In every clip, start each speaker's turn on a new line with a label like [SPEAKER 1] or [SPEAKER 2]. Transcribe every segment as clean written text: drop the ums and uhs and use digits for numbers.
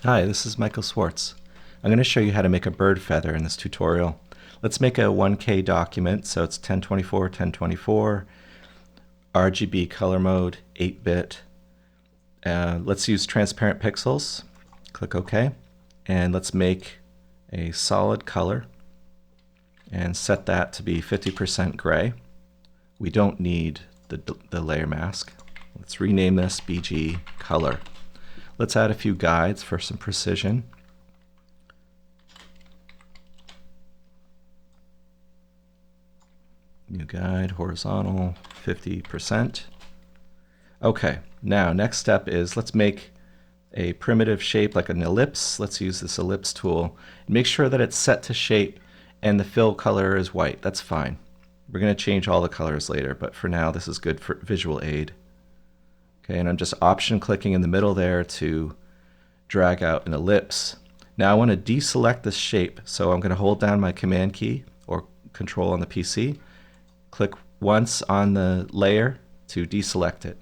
[SPEAKER 1] Hi, this is Michael Swartz. I'm going to show you how to make a bird feather in this tutorial. Let's make a 1K document, so it's 1024, 1024, RGB color mode, 8-bit. Let's use transparent pixels. Click OK. And let's make a solid color and set that to be 50% gray. We don't need the layer mask. Let's rename this BG color. Let's add a few guides for some precision. New guide, horizontal, 50%. Okay, now next step is let's make a primitive shape like an ellipse. Let's use this ellipse tool. Make sure that it's set to shape and the fill color is white. That's fine. We're going to change all the colors later, but for now this is good for visual aid. Okay, and I'm just option clicking in the middle there to drag out an ellipse. Now I want to deselect this shape, so I'm going to hold down my command key or control on the PC, click once on the layer to deselect it.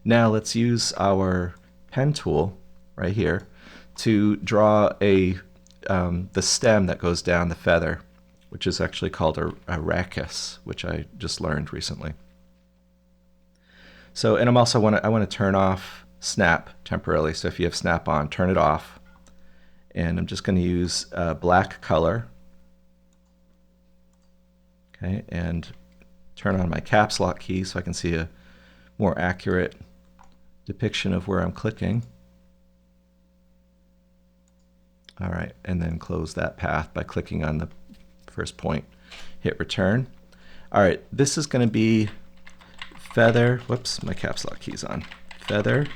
[SPEAKER 1] Now let's use our pen tool right here to draw the stem that goes down the feather, which is actually called a rachis, which I just learned recently. So, and I want to turn off snap temporarily. So if you have snap on, turn it off. And I'm just going to use black color. Okay, and turn on my caps lock key so I can see a more accurate depiction of where I'm clicking. All right, and then close that path by clicking on the first point. Hit return. All right, this is going to be feather. Whoops, my caps lock key's on. Feather,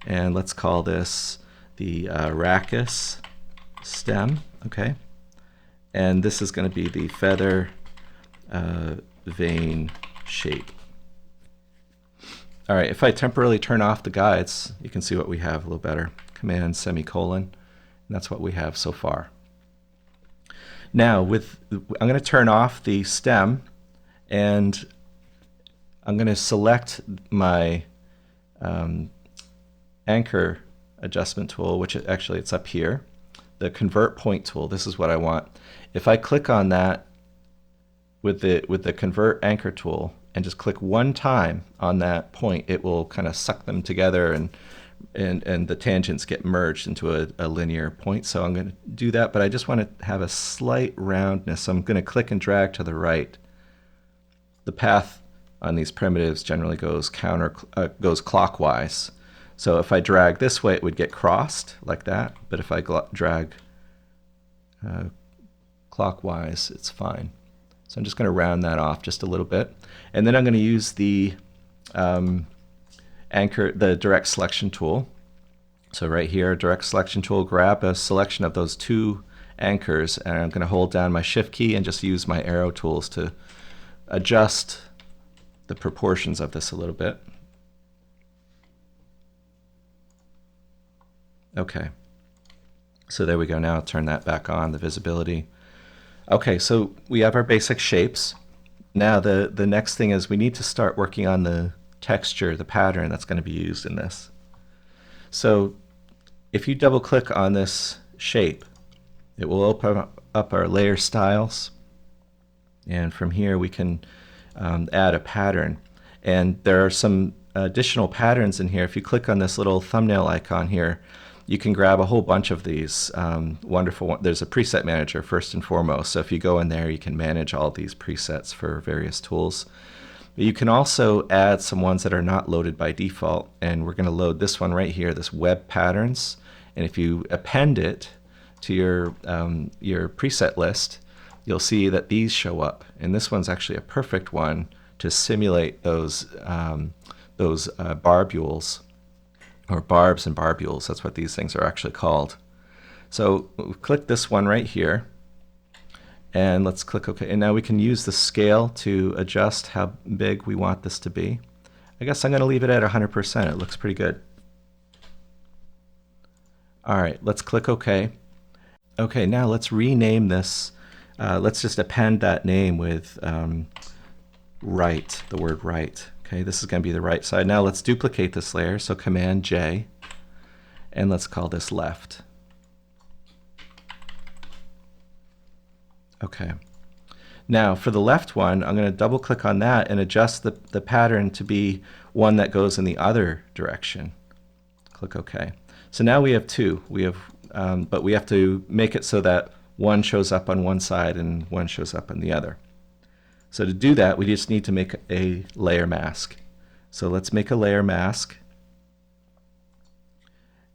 [SPEAKER 1] and let's call this the rachis stem. Okay, and this is going to be the feather vein shape. All right, if I temporarily turn off the guides, you can see what we have a little better. Command semicolon, and that's what we have so far. Now I'm going to turn off the stem, and I'm going to select my anchor adjustment tool, which actually it's up here. The convert point tool, this is what I want. If I click on that with the convert anchor tool and just click one time on that point, it will kind of suck them together and the tangents get merged into a linear point. So I'm going to do that, but I just want to have a slight roundness. So I'm going to click and drag to the right. The path on these primitives generally goes clockwise. So if I drag this way, it would get crossed like that. But if I drag clockwise, it's fine. So I'm just going to round that off just a little bit. And then I'm going to use the direct selection tool. So right here, direct selection tool, grab a selection of those two anchors, and I'm going to hold down my shift key and just use my arrow tools to adjust the proportions of this a little bit. Okay, so there we go. Now I'll turn that back on, the visibility. Okay, so we have our basic shapes. Now the next thing is we need to start working on the texture, the pattern that's going to be used in this. So if you double click on this shape, it will open up our layer styles, and from here we can add a pattern. And there are some additional patterns in here. If you click on this little thumbnail icon here, you can grab a whole bunch of these wonderful ones. There's a preset manager first and foremost. So if you go in there, you can manage all these presets for various tools. But you can also add some ones that are not loaded by default. And we're going to load this one right here, this web patterns. And if you append it to your preset list, you'll see that these show up. And this one's actually a perfect one to simulate those barbules, or barbs and barbules. That's what these things are actually called. So click this one right here, and let's click OK. And now we can use the scale to adjust how big we want this to be. I guess I'm going to leave it at 100%. It looks pretty good. All right, let's click OK. Okay, now let's rename this. Let's just append that name with right, the word right. Okay, this is going to be the right side. Now let's duplicate this layer, so Command J, and let's call this left. Okay. Now for the left one, I'm going to double click on that and adjust the pattern to be one that goes in the other direction. Click OK. So now we have two. But we have to make it so that one shows up on one side and one shows up on the other. So to do that, we just need to make a layer mask. So let's make a layer mask.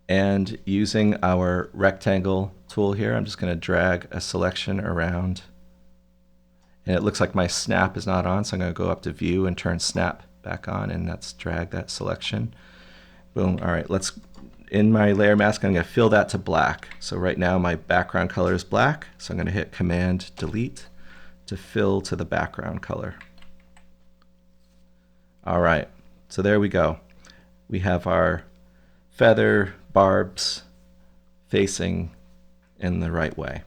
[SPEAKER 1] And using our rectangle tool here, I'm just going to drag a selection around. And it looks like my snap is not on, so I'm going to go up to View and turn Snap back on, and let's drag that selection. Boom. All right, in my layer mask, I'm going to fill that to black. So right now my background color is black, so I'm going to hit Command Delete to fill to the background color. All right, so there we go. We have our feather barbs facing in the right way.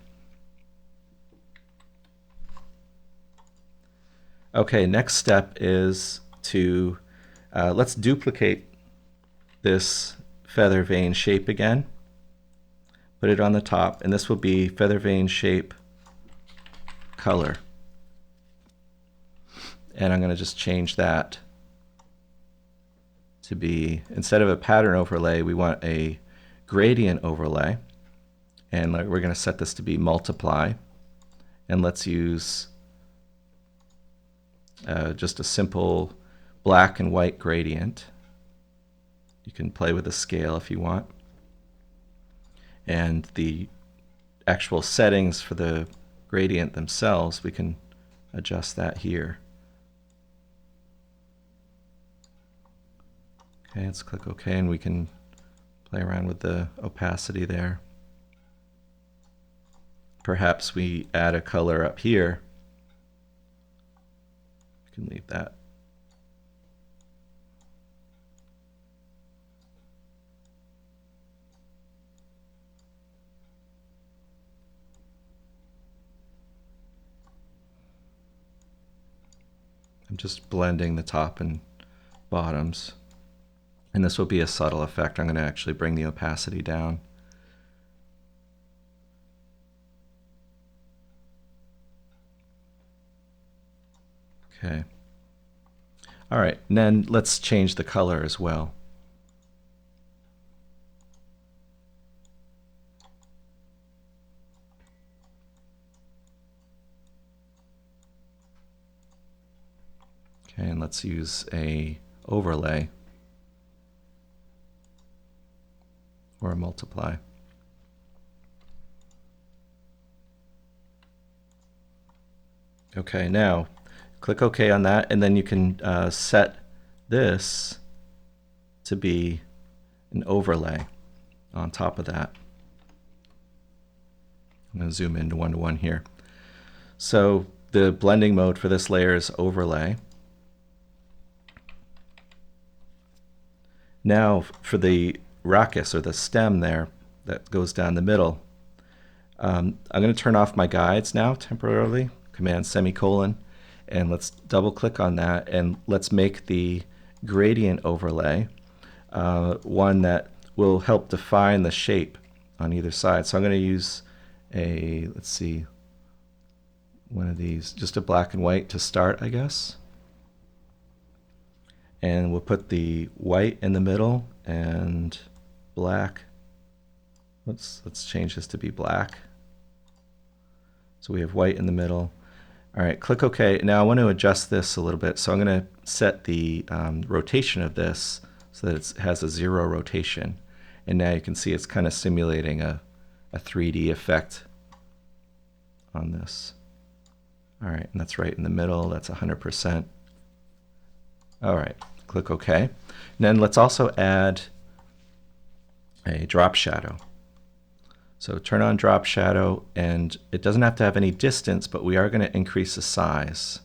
[SPEAKER 1] Okay, next step is to, let's duplicate this feather vane shape again. Put it on the top, and this will be feather vane shape color. And I'm going to just change that to be, instead of a pattern overlay, we want a gradient overlay. And we're going to set this to be multiply. And let's use just a simple black and white gradient. You can play with the scale if you want. And the actual settings for the gradient themselves, we can adjust that here. Okay, let's click OK, and we can play around with the opacity there. Perhaps we add a color up here. We can leave that. I'm just blending the top and bottoms. And this will be a subtle effect. I'm going to actually bring the opacity down. Okay. All right, and then let's change the color as well. Okay, and let's use a overlay or a multiply. Okay, now click OK on that, and then you can set this to be an overlay on top of that. I'm going to zoom into 1:1 here. So the blending mode for this layer is overlay. Now for the rachis, or the stem there that goes down the middle, I'm going to turn off my guides now temporarily, Command semicolon, and let's double click on that, and let's make the gradient overlay one that will help define the shape on either side. So I'm going to use a, let's see, one of these, just a black and white to start, I guess. And we'll put the white in the middle and black. Let's change this to be black. So we have white in the middle. All right, click OK. Now I want to adjust this a little bit. So I'm going to set the rotation of this so that it has a 0 rotation. And now you can see it's kind of simulating a 3D effect on this. All right, and that's right in the middle. That's 100%. All right, click OK. And then let's also add a drop shadow. So turn on drop shadow, and it doesn't have to have any distance, but we are going to increase the size,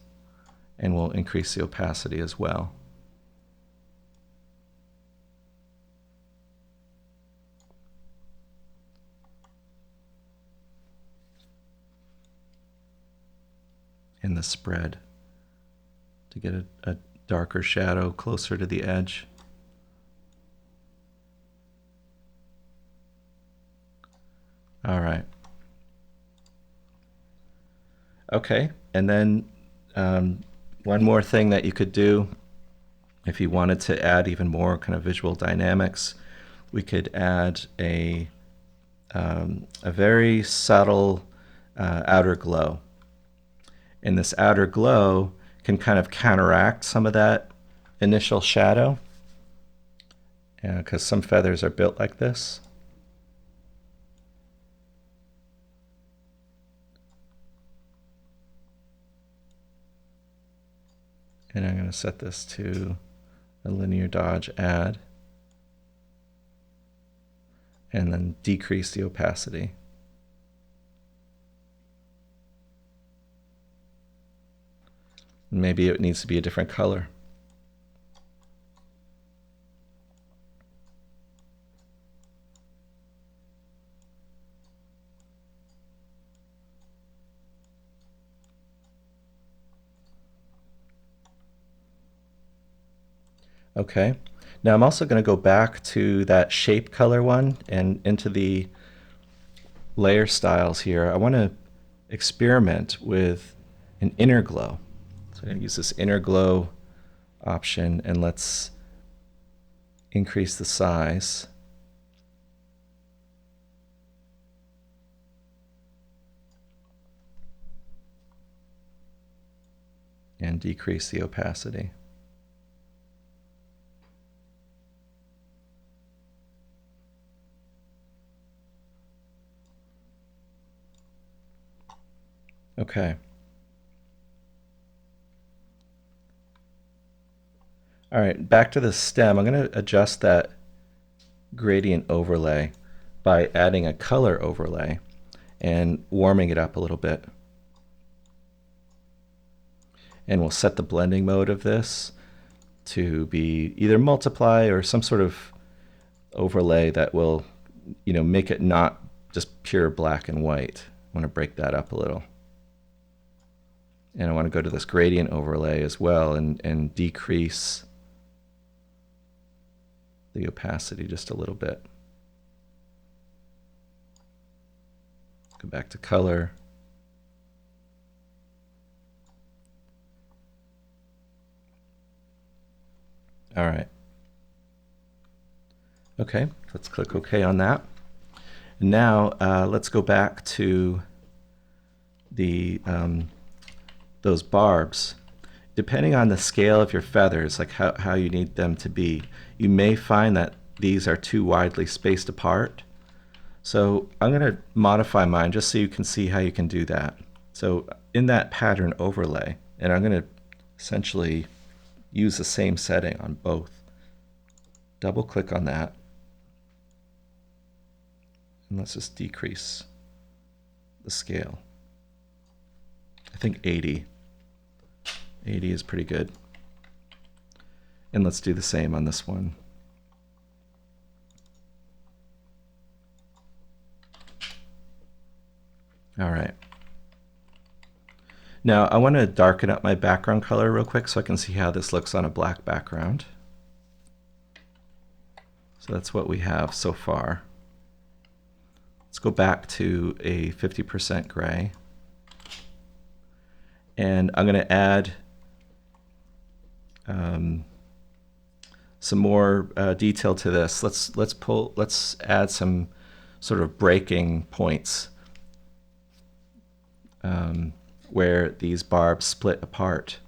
[SPEAKER 1] and we'll increase the opacity as well. And the spread to get a darker shadow closer to the edge. All right. Okay, and then one more thing that you could do if you wanted to add even more kind of visual dynamics, we could add a very subtle outer glow. And this outer glow can kind of counteract some of that initial shadow, because some feathers are built like this. And I'm going to set this to a linear dodge add, and then decrease the opacity. Maybe it needs to be a different color. Okay. Now I'm also going to go back to that shape color one and into the layer styles here. I want to experiment with an inner glow. So I'm going to use this inner glow option, and let's increase the size. And decrease the opacity. Okay. All right, back to the stem. I'm going to adjust that gradient overlay by adding a color overlay and warming it up a little bit. And we'll set the blending mode of this to be either multiply or some sort of overlay that will, make it not just pure black and white. I want to break that up a little. And I want to go to this gradient overlay as well and decrease the opacity just a little bit. Go back to color. All right. Okay, let's click OK on that. Now let's go back to the those barbs. Depending on the scale of your feathers, like how you need them to be, you may find that these are too widely spaced apart. So I'm going to modify mine just so you can see how you can do that. So in that pattern overlay, and I'm going to essentially use the same setting on both. Double click on that. And let's just decrease the scale. I think 80. 80 is pretty good. And let's do the same on this one. All right. Now I want to darken up my background color real quick so I can see how this looks on a black background. So that's what we have so far. Let's go back to a 50% gray. And I'm going to add some more detail to this. Let's add some sort of breaking points where these barbs split apart.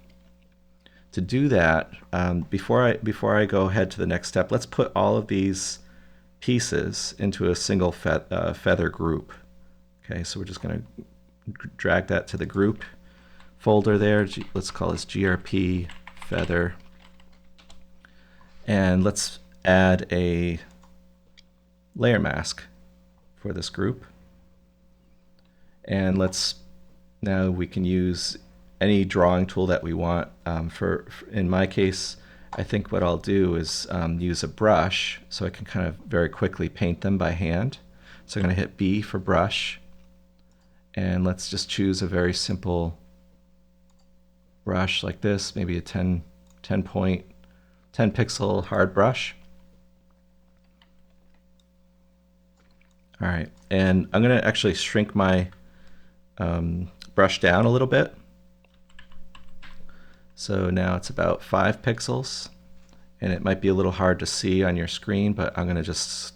[SPEAKER 1] To do that, before I go ahead to the next step, let's put all of these pieces into a single feather group. Okay, so we're just going to drag that to the group folder there. Let's call this GRP feather. And let's add a layer mask for this group. And now we can use any drawing tool that we want. In my case, I think what I'll do is use a brush so I can kind of very quickly paint them by hand. So I'm going to hit B for brush. And let's just choose a very simple brush like this, maybe a 10 pixel hard brush. All right, and I'm going to actually shrink my brush down a little bit. So now it's about 5 pixels, and it might be a little hard to see on your screen, but I'm going to just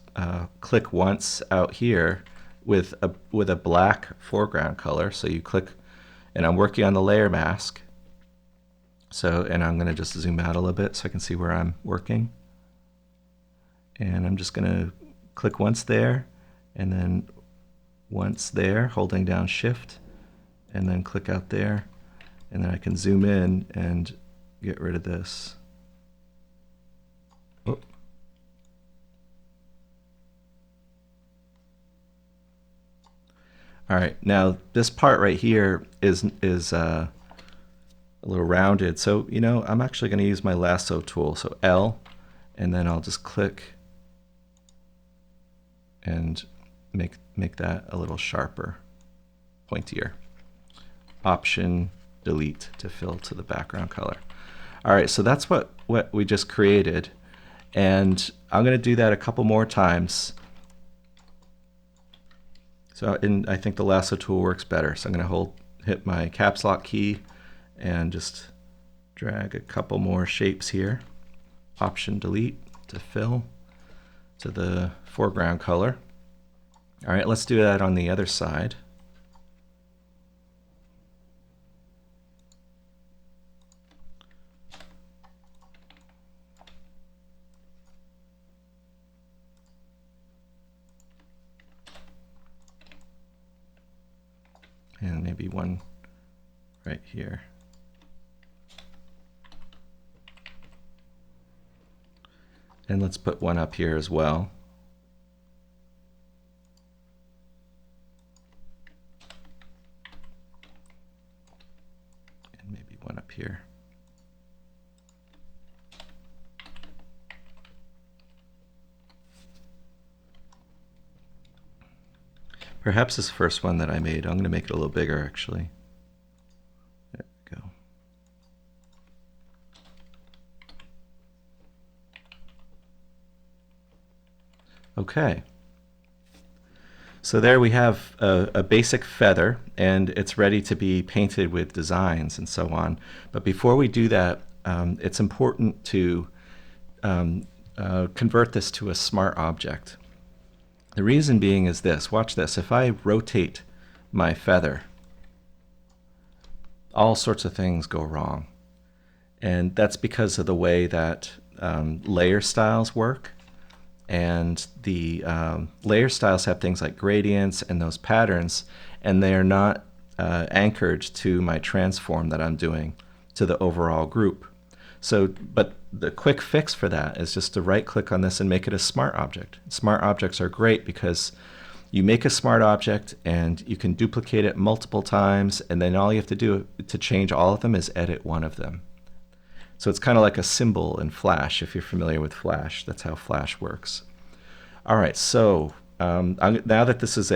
[SPEAKER 1] click once out here with a black foreground color. So you click, and I'm working on the layer mask. So, and I'm going to just zoom out a little bit so I can see where I'm working. And I'm just going to click once there, and then once there, holding down Shift, and then click out there, and then I can zoom in and get rid of this. Oh. All right, now this part right here is a little rounded. So, you know, I'm actually going to use my lasso tool. So L, and then I'll just click and make that a little sharper, pointier. Option delete to fill to the background color. All right, so that's what we just created, and I'm going to do that a couple more times. So, and I think the lasso tool works better. So I'm going to hit my caps lock key and just drag a couple more shapes here. Option delete to fill to the foreground color. All right, let's do that on the other side. And maybe one right here. And let's put one up here as well. And maybe one up here. Perhaps this first one that I made, I'm going to make it a little bigger actually. There we go. Okay. So there we have a basic feather, and it's ready to be painted with designs and so on. But before we do that, it's important to convert this to a smart object. The reason being is this. Watch this. If I rotate my feather, all sorts of things go wrong. And that's because of the way that layer styles work. And the layer styles have things like gradients and those patterns, and they are not anchored to my transform that I'm doing to the overall group. So, but the quick fix for that is just to right click on this and make it a smart object. Smart objects are great because you make a smart object and you can duplicate it multiple times, and then all you have to do to change all of them is edit one of them. So it's kind of like a symbol in Flash, if you're familiar with Flash. That's how Flash works. All right, so now that this is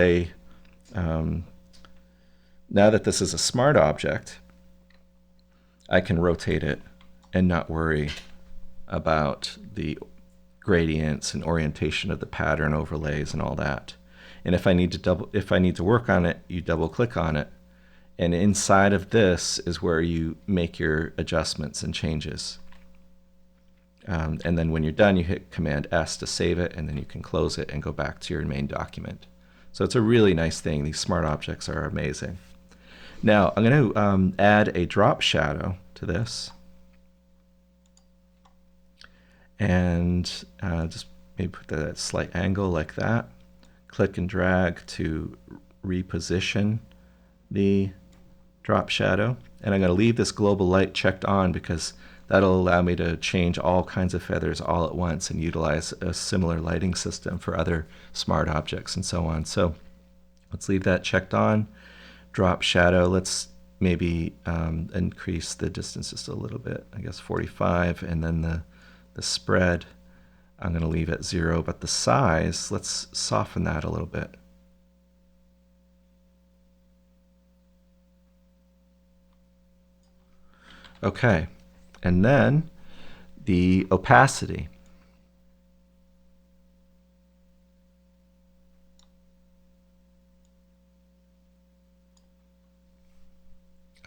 [SPEAKER 1] a smart object, I can rotate it and not worry about the gradients and orientation of the pattern overlays and all that. And if I need to work on it, you double click on it, and inside of this is where you make your adjustments and changes. And then when you're done, you hit Command S to save it, and then you can close it and go back to your main document. So it's a really nice thing. These smart objects are amazing. Now I'm going to add a drop shadow to this, and just maybe put that at a slight angle like that. Click and drag to reposition the drop shadow, and I'm going to leave this global light checked on because that'll allow me to change all kinds of feathers all at once and utilize a similar lighting system for other smart objects and so on. So let's leave that checked on. Drop shadow, let's maybe increase the distance just a little bit, I guess 45, and then the spread I'm going to leave at 0, but the size, let's soften that a little bit. Okay, and then the opacity.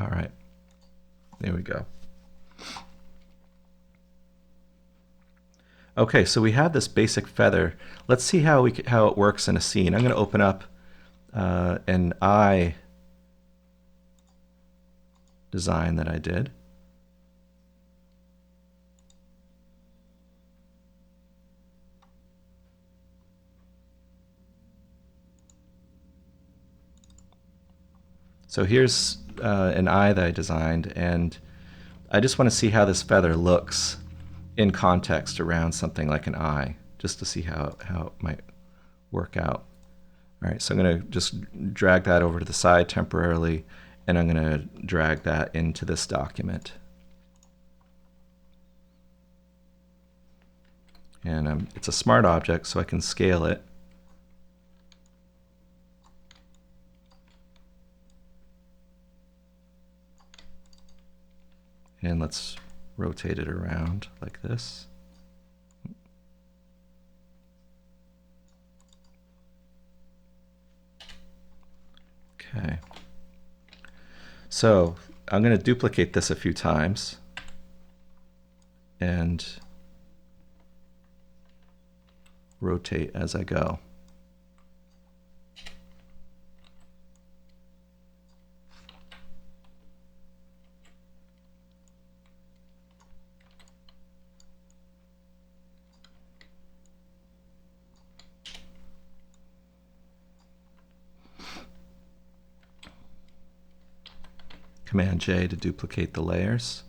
[SPEAKER 1] All right, there we go. Okay, so we have this basic feather. Let's see how how it works in a scene. I'm going to open up an eye design that I did. So here's an eye that I designed, and I just want to see how this feather looks in context around something like an eye, just to see how it might work out. All right, so I'm going to just drag that over to the side temporarily, and I'm going to drag that into this document. And it's a smart object, so I can scale it. And let's rotate it around like this. Okay. So I'm going to duplicate this a few times and rotate as I go. Command J to duplicate the layers.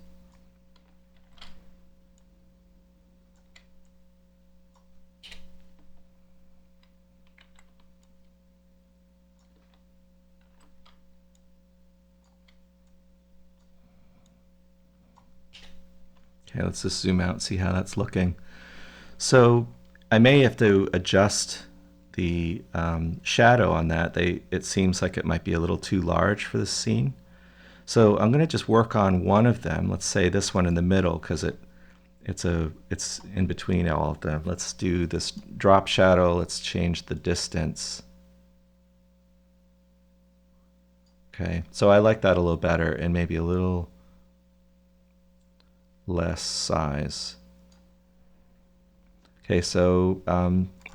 [SPEAKER 1] Okay, let's just zoom out and see how that's looking. So I may have to adjust the shadow on that. It seems like it might be a little too large for this scene. So I'm going to just work on one of them. Let's say this one in the middle, because it's in between all of them. Let's do this drop shadow. Let's change the distance. Okay, so I like that a little better, and maybe a little less size. Okay, so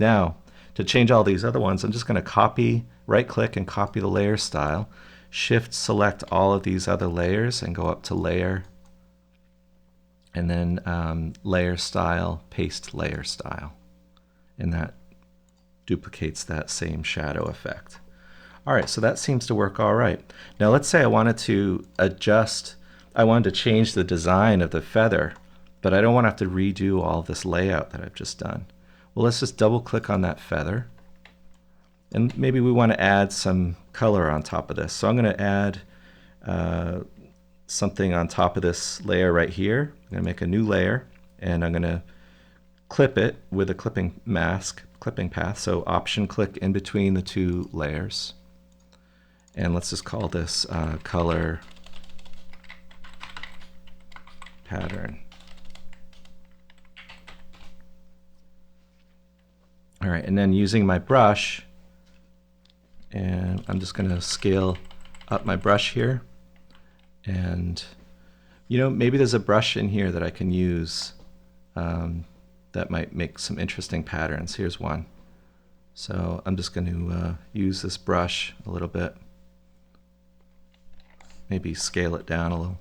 [SPEAKER 1] now to change all these other ones, I'm just going to copy, right click and copy the layer style. Shift select all of these other layers and go up to layer, and then layer style, paste layer style. And that duplicates that same shadow effect. All right, so that seems to work all right. Now let's say I wanted to I wanted to change the design of the feather, but I don't want to have to redo all this layout that I've just done. Well, let's just double click on that feather. And maybe we want to add some color on top of this. So I'm going to add something on top of this layer right here. I'm going to make a new layer, and I'm going to clip it with a clipping path. So option click in between the two layers. And let's just call this color pattern. All right, and then using my brush, and I'm just going to scale up my brush here. And maybe there's a brush in here that I can use that might make some interesting patterns. Here's one. So I'm just going to use this brush a little bit. Maybe scale it down a little.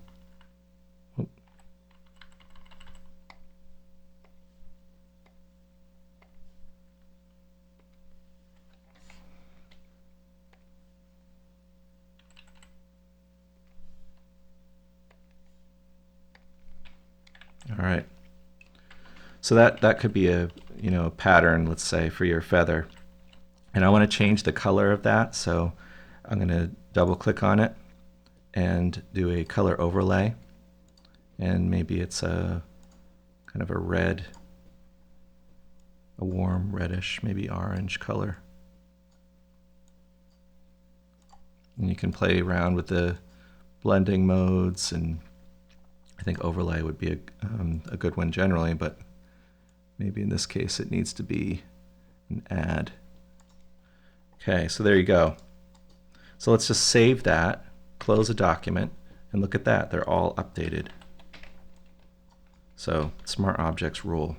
[SPEAKER 1] All right. So that could be a pattern, let's say, for your feather. And I want to change the color of that, so I'm going to double click on it and do a color overlay. And maybe it's a kind of a red, a warm reddish, maybe orange color. And you can play around with the blending modes, and I think overlay would be a good one generally, but maybe in this case it needs to be an add. Okay, so there you go. So let's just save that, close the document, And look at that, they're all updated. So smart objects rule.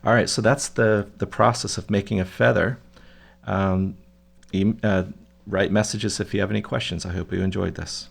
[SPEAKER 1] All right, so that's the process of making a feather. Write messages if you have any questions. I hope you enjoyed this.